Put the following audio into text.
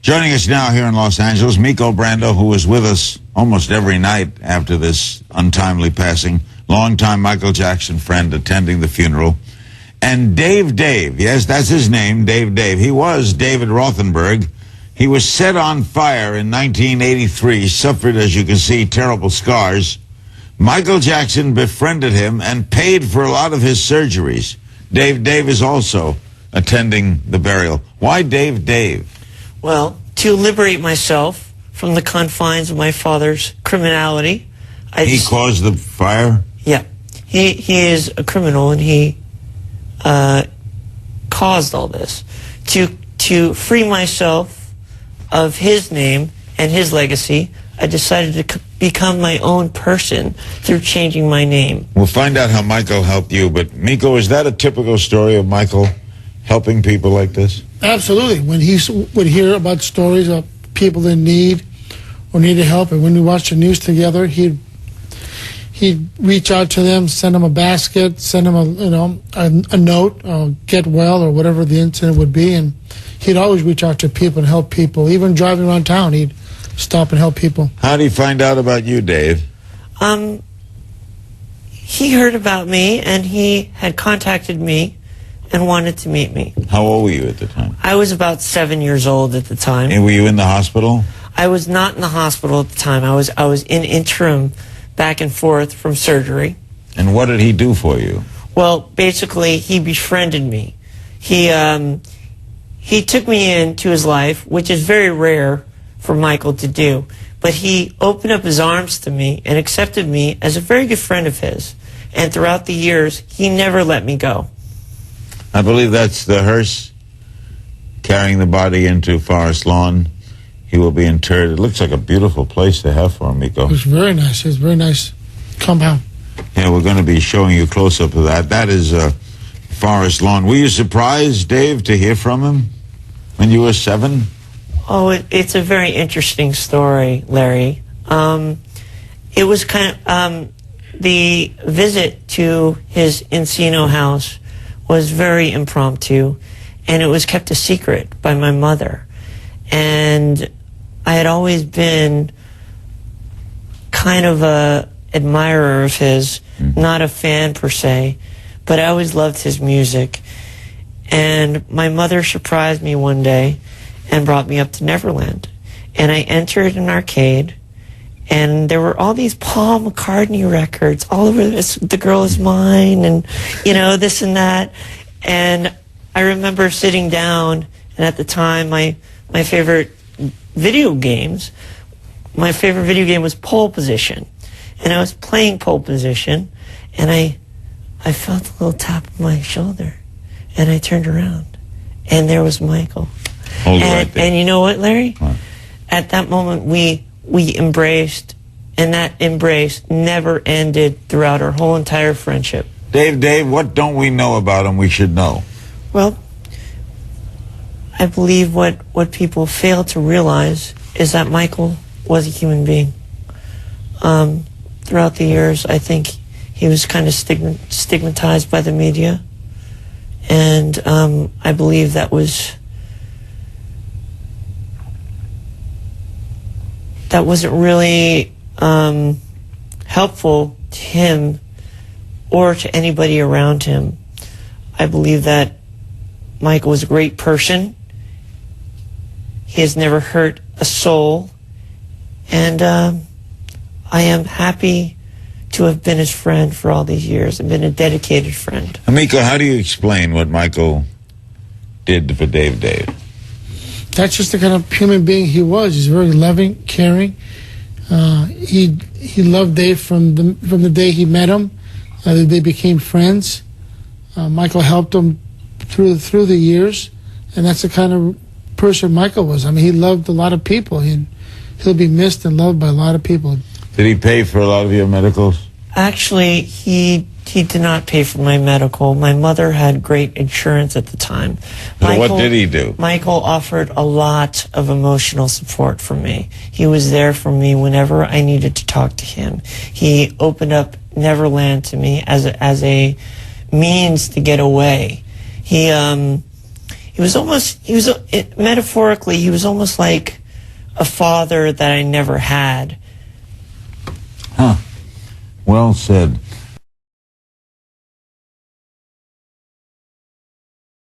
Joining us now here in Los Angeles, Miko Brando, who was with us almost every night after this untimely passing, longtime Michael Jackson friend attending the funeral, and Dave, yes, that's his name, Dave. He was David Rothenberg. He was set on fire in 1983, suffered, as you can see, terrible scars. Michael Jackson befriended him and paid for a lot of his surgeries. Dave is also attending the burial. Why Dave? Well, to liberate myself from the confines of my father's criminality. He caused the fire? Yeah. He is a criminal, and he caused all this. To free myself of his name and his legacy, I decided to become my own person through changing my name. We'll find out how Michael helped you, but Miko, is that a typical story of Michael helping people like this? Absolutely. When he would hear about stories of people in need or needed help, and when we watched the news together, he'd reach out to them, send them a basket, send them a note, get well, or whatever the incident would be, and he'd always reach out to people and help people. Even driving around town, he'd stop and help people. How did he find out about you, Dave? He heard about me, and he had contacted me and wanted to meet me. How old were you at the time? I was about 7 years old at the time. And were you in the hospital? I was not in the hospital at the time. I was in interim back and forth from surgery. And what did he do for you? Well, basically, he befriended me. He took me into his life, which is very rare for Michael to do. But he opened up his arms to me and accepted me as a very good friend of his. And throughout the years, he never let me go. I believe that's the hearse carrying the body into Forest Lawn. He will be interred. It looks like a beautiful place to have for him, Miko. It was very nice. It was a very nice compound. Yeah, we're going to be showing you a close-up of that. That is Forest Lawn. Were you surprised, Dave, to hear from him when you were 7? Oh, it's a very interesting story, Larry. It was kind of, the visit to his Encino house was very impromptu, and it was kept a secret by my mother. And I had always been kind of a admirer of his, not a fan per se, but I always loved his music. And my mother surprised me one day and brought me up to Neverland. And I entered an arcade, and there were all these Paul McCartney records all over this, The Girl Is Mine, and, this and that. And I remember sitting down, and at the time, my favorite video game was Pole Position. And I was playing Pole Position, and I felt a little tap on my shoulder, and I turned around, and there was Michael. And you know what, Larry? What? At that moment, we embraced, and that embrace never ended throughout our whole entire friendship. Dave, what don't we know about him we should know? Well, I believe what people fail to realize is that Michael was a human being. Throughout the years, I think he was kind of stigmatized by the media, and I believe that wasn't really helpful to him or to anybody around him. I believe that Michael was a great person. He has never hurt a soul, and I am happy to have been his friend for all these years and been a dedicated friend. Miko, how do you explain what Michael did for Dave? That's just the kind of human being he was. He's very loving, caring. He loved Dave from the day he met him. They became friends. Michael helped him through the years, and that's the kind of person Michael was. I mean, he loved a lot of people. He'll be missed and loved by a lot of people. Did he pay for a lot of your medicals? Actually, he did not pay for my medical. My mother had great insurance at the time. So what did he do? Michael offered a lot of emotional support for me. He was there for me whenever I needed to talk to him. He opened up Neverland to me as a means to get away. metaphorically, he was almost like a father that I never had. Huh. Well said.